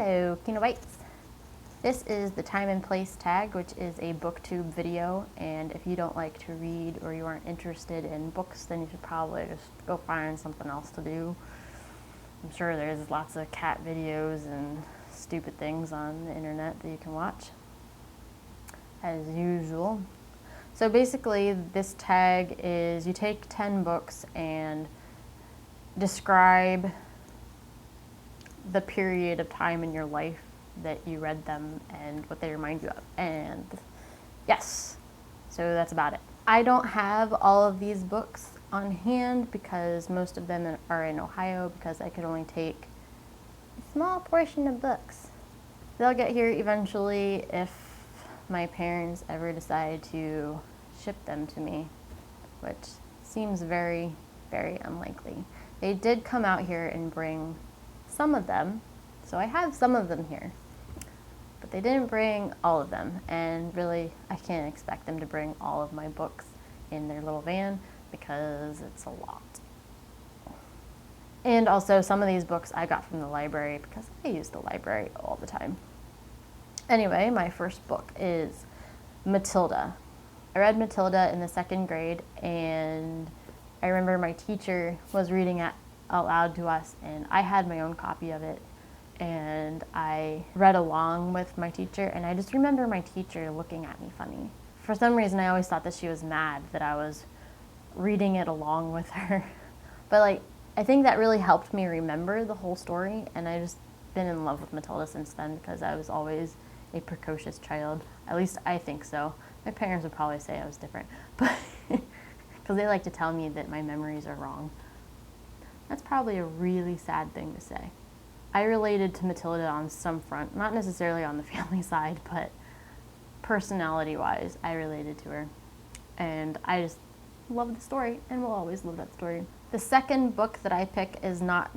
Hello, Kino Bites. This is the time and place tag, which is a Booktube video, and if you don't like to read or you aren't interested in books, then you should probably just go find something else to do. I'm sure there's lots of cat videos and stupid things on the internet that you can watch, as usual. So basically, this tag is you take 10 books and describe the period of time in your life that you read them and what they remind you of. And yes, so that's about it. I don't have all of these books on hand because most of them are in Ohio because I could only take a small portion of books. They'll get here eventually if my parents ever decide to ship them to me, which seems very, very unlikely. They did come out here and bring some of them, so I have some of them here, but they didn't bring all of them, and really I can't expect them to bring all of my books in their little van because it's a lot. And also some of these books I got from the library because I use the library all the time. Anyway, my first book is Matilda. I read Matilda in the 2nd grade, and I remember my teacher was reading it out loud to us, and I had my own copy of it, and I read along with my teacher, and I just remember my teacher looking at me funny. For some reason, I always thought that she was mad that I was reading it along with her. But I think that really helped me remember the whole story, and I just been in love with Matilda since then because I was always a precocious child. At least I think so. My parents would probably say I was different, but because they like to tell me that my memories are wrong. That's probably a really sad thing to say. I related to Matilda on some front, not necessarily on the family side, but personality-wise, I related to her. And I just love the story and will always love that story. The second book that I pick is not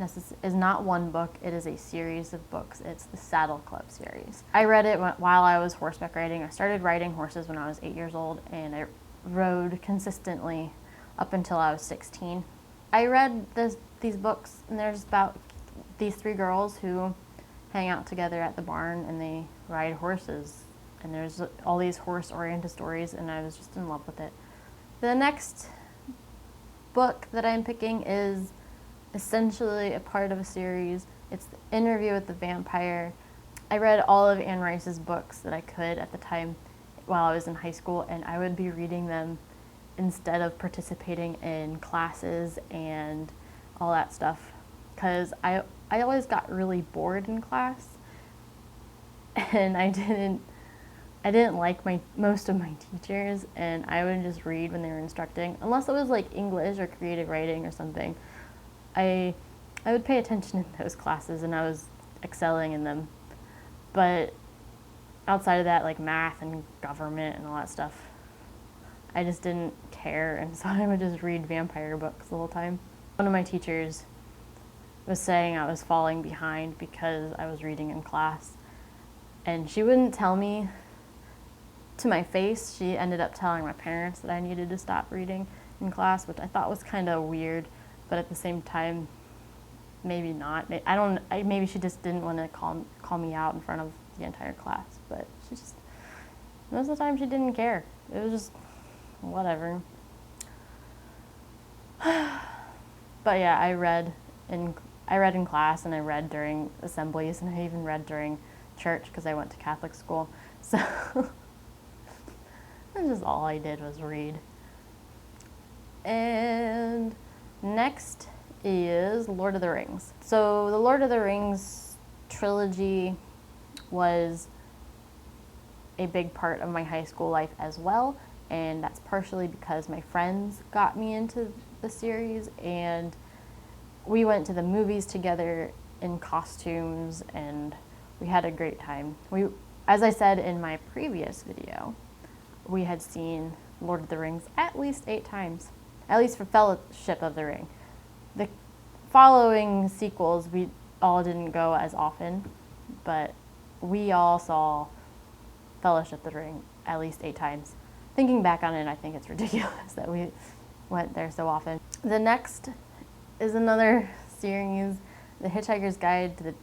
one book, it is a series of books. It's the Saddle Club series. I read it while I was horseback riding. I started riding horses when I was 8 years old, and I rode consistently up until I was 16. I read these books, and they're just about these 3 girls who hang out together at the barn and they ride horses. And there's all these horse-oriented stories, and I was just in love with it. The next book that I'm picking is essentially a part of a series. It's The Interview with the Vampire. I read all of Anne Rice's books that I could at the time while I was in high school, and I would be reading them instead of participating in classes and all that stuff, because I always got really bored in class, and I didn't like most of my teachers, and I would just read when they were instructing, unless it was like English or creative writing or something. I would pay attention in those classes, and I was excelling in them, but outside of that, like math and government and all that stuff, I just didn't care, and so I would just read vampire books the whole time. One of my teachers was saying I was falling behind because I was reading in class, and she wouldn't tell me to my face. She ended up telling my parents that I needed to stop reading in class, which I thought was kind of weird, but at the same time, maybe not. Maybe she just didn't want to call me out in front of the entire class, but she just, most of the time she didn't care. It was just whatever. But yeah, I read in class, and I read during assemblies, and I even read during church because I went to Catholic school. So that's just all I did was read. And next is Lord of the Rings. So the Lord of the Rings trilogy was a big part of my high school life as well, and that's partially because my friends got me into the series, and we went to the movies together in costumes, and we had a great time. As I said in my previous video, we had seen Lord of the Rings at least 8 times, at least for Fellowship of the Ring. The following sequels, we all didn't go as often, but we all saw Fellowship of the Ring at least 8 times. Thinking back on it, I think it's ridiculous that we went there so often. The next is another series, The Hitchhiker's Guide to the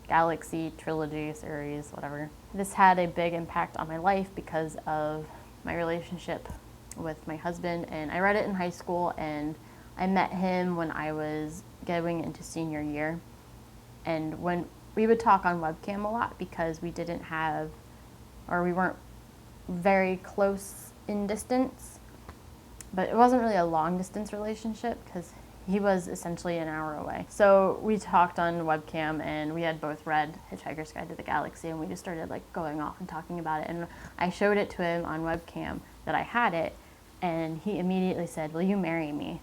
Galaxy trilogy series, whatever. This had a big impact on my life because of my relationship with my husband, and I read it in high school, and I met him when I was going into senior year. And when we would talk on webcam a lot because we didn't have, or we weren't very close in distance, but it wasn't really a long distance relationship because he was essentially an hour away. So we talked on webcam, and we had both read Hitchhiker's Guide to the Galaxy, and we just started like going off and talking about it. And I showed it to him on webcam that I had it, and he immediately said, "Will you marry me?"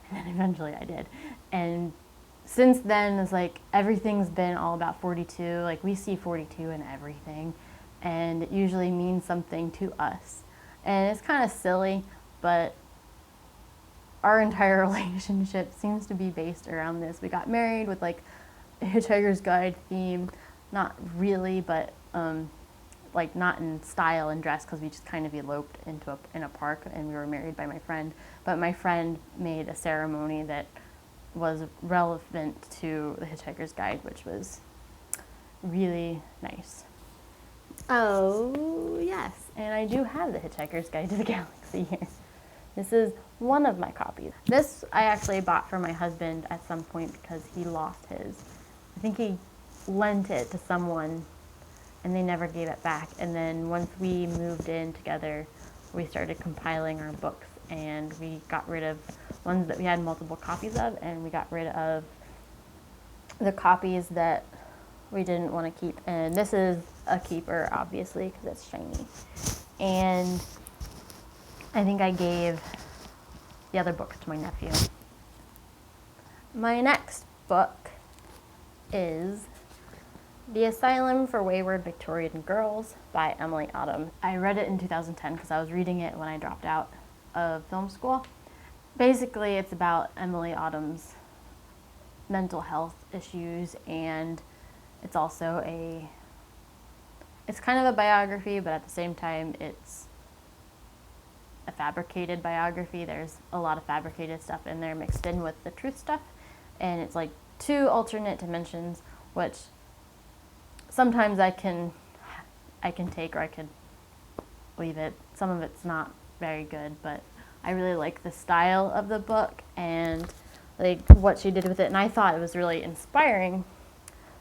And then eventually I did. And since then, it's like everything's been all about 42. Like we see 42 in everything, and it usually means something to us. And it's kind of silly, but our entire relationship seems to be based around this. We got married with like a Hitchhiker's Guide theme. Not really, but like not in style and dress, because we just kind of eloped in a park, and we were married by my friend. But my friend made a ceremony that was relevant to the Hitchhiker's Guide, which was really nice. Oh yes, and I do have the Hitchhiker's Guide to the Galaxy here. This is one of my copies. This I actually bought for my husband at some point because he lost his. I think he lent it to someone and they never gave it back. And then once we moved in together, we started compiling our books, and we got rid of ones that we had multiple copies of, and we got rid of the copies that we didn't want to keep. And this is a keeper, obviously, because it's shiny. And I think I gave the other books to my nephew. My next book is The Asylum for Wayward Victorian Girls by Emily Autumn. I read it in 2010 because I was reading it when I dropped out of film school. Basically, it's about Emily Autumn's mental health issues, and it's also it's kind of a biography, but at the same time, it's a fabricated biography. There's a lot of fabricated stuff in there mixed in with the truth stuff, and it's like two alternate dimensions, which sometimes I can take, or I could leave it. Some of it's not very good, but I really like the style of the book and like what she did with it, and I thought it was really inspiring,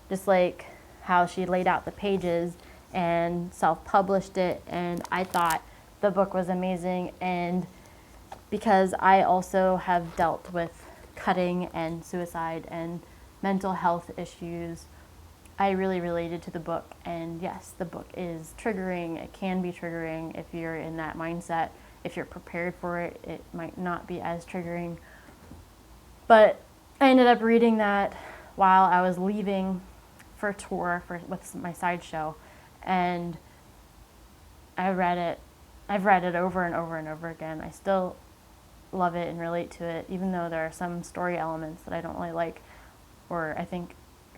just like how she laid out the pages and self-published it. And I thought the book was amazing, and because I also have dealt with cutting and suicide and mental health issues, I really related to the book. And yes, the book is triggering. It can be triggering if you're in that mindset. If you're prepared for it, it might not be as triggering. But I ended up reading that while I was leaving for a tour with my sideshow, and I've read it over and over and over again. I still love it and relate to it, even though there are some story elements that I don't really like, or I think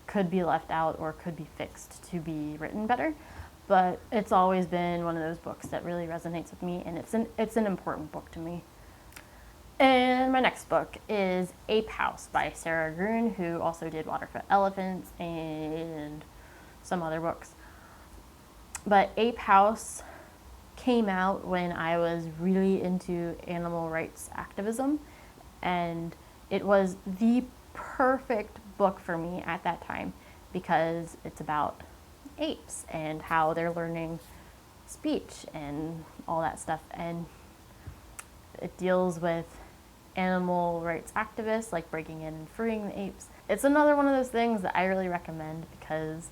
could be left out or could be fixed to be written better. But it's always been one of those books that really resonates with me, and it's an important book to me. And my next book is Ape House by Sarah Gruen, who also did Waterfoot Elephants and some other books. But Ape House came out when I was really into animal rights activism, and it was the perfect book for me at that time because it's about apes and how they're learning speech and all that stuff, and it deals with animal rights activists like breaking in and freeing the apes. It's another one of those things that I really recommend, because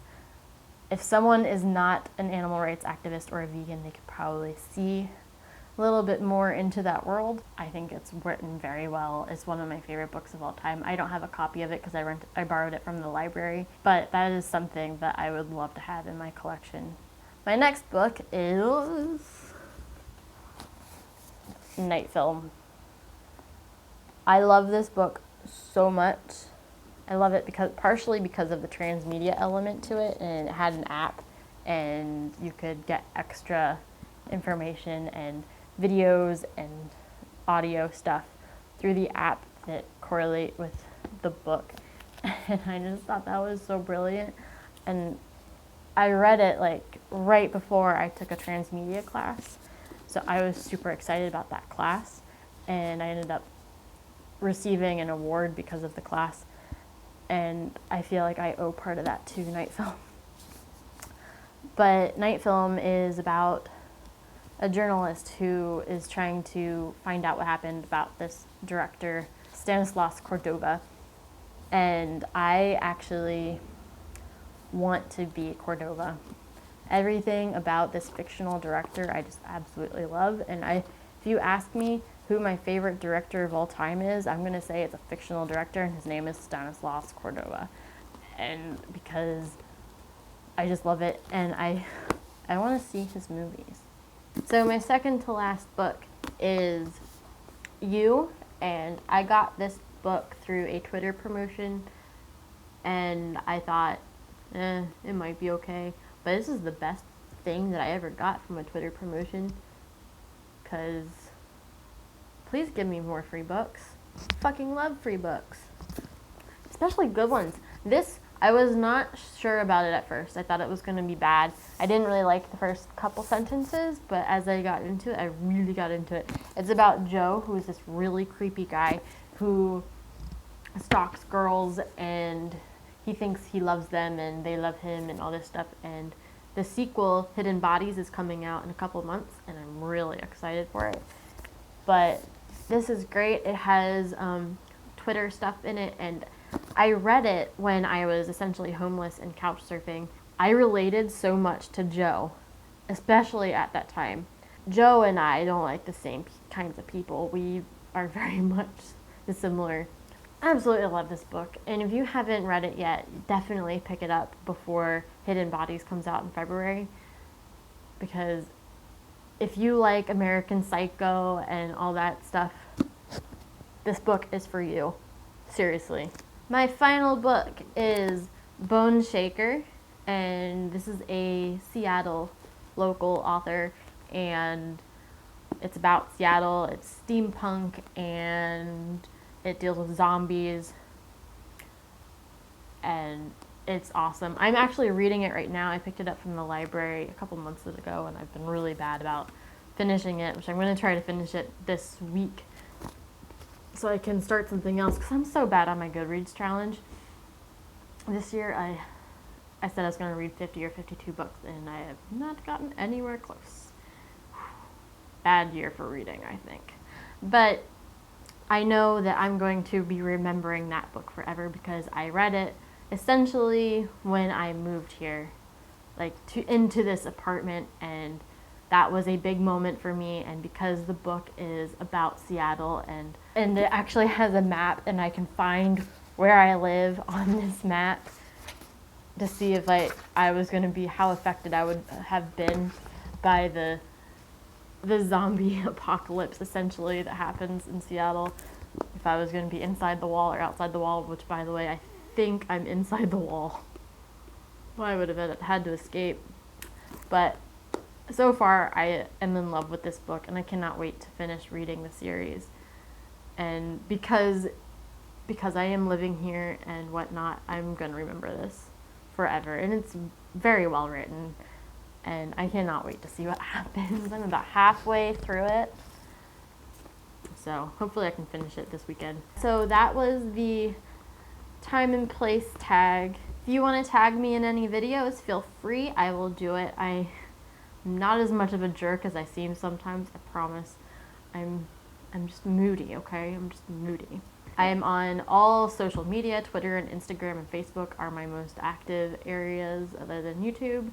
if someone is not an animal rights activist or a vegan, they could probably see a little bit more into that world. I think it's written very well. It's one of my favorite books of all time. I don't have a copy of it because I borrowed it from the library, but that is something that I would love to have in my collection. My next book is Night Film. I love this book so much. I love it partially because of the transmedia element to it, and it had an app, and you could get extra information and videos and audio stuff through the app that correlate with the book. And I just thought that was so brilliant. And I read it like right before I took a transmedia class. So I was super excited about that class, and I ended up receiving an award because of the class. And I feel like I owe part of that to Night Film. But Night Film is about a journalist who is trying to find out what happened about this director, Stanislaus Cordova. And I actually want to be Cordova. Everything about this fictional director I just absolutely love. And if you ask me who my favorite director of all time is, I'm going to say it's a fictional director, and his name is Stanislaus Cordova. And because I just love it, and I want to see his movies. So my second to last book is You, and I got this book through a Twitter promotion, and I thought, it might be okay. But this is the best thing that I ever got from a Twitter promotion, because please give me more free books. Fucking love free books, especially good ones. This, I was not sure about it at first. I thought it was going to be bad. I didn't really like the first couple sentences, but as I got into it, I really got into it. It's about Joe, who is this really creepy guy who stalks girls, and he thinks he loves them and they love him and all this stuff. And the sequel, Hidden Bodies, is coming out in a couple months, and I'm really excited for it. But this is great. It has Twitter stuff in it, and I read it when I was essentially homeless and couch surfing. I related so much to Joe, especially at that time. Joe and I don't like the same kinds of people. We are very much dissimilar. I absolutely love this book, and if you haven't read it yet, definitely pick it up before Hidden Bodies comes out in February, because if you like American Psycho and all that stuff, this book is for you. Seriously. My final book is Bone Shaker, and this is a Seattle local author, and it's about Seattle. It's steampunk, and it deals with zombies, and it's awesome. I'm actually reading it right now. I picked it up from the library a couple months ago, and I've been really bad about finishing it, which I'm going to try to finish it this week so I can start something else, because I'm so bad on my Goodreads challenge. This year I said I was going to read 50 or 52 books, and I have not gotten anywhere close. Bad year for reading, I think. But I know that I'm going to be remembering that book forever, because I read it essentially when I moved here, into this apartment, and that was a big moment for me. And because the book is about Seattle, and it actually has a map, and I can find where I live on this map to see if I was going to be, how affected I would have been by the zombie apocalypse essentially that happens in Seattle, if I was going to be inside the wall or outside the wall, which, by the way, I think I'm inside the wall. Well, I would have had to escape. But so far, I am in love with this book, and I cannot wait to finish reading the series. And because I am living here and whatnot, I'm going to remember this forever. And it's very well written, and I cannot wait to see what happens. I'm about halfway through it, so hopefully I can finish it this weekend. So that was the time and place tag. If you want to tag me in any videos, feel free. I will do it. I'm not as much of a jerk as I seem sometimes, I promise. I'm just moody, okay? I'm just moody. I am on all social media. Twitter and Instagram and Facebook are my most active areas other than YouTube.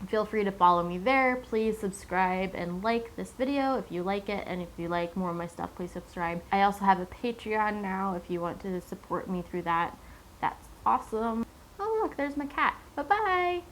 Feel free to follow me there. Please subscribe and like this video if you like it, and if you like more of my stuff, please subscribe. I also have a Patreon now if you want to support me through that. That's awesome. Oh look, there's my cat. Bye-bye!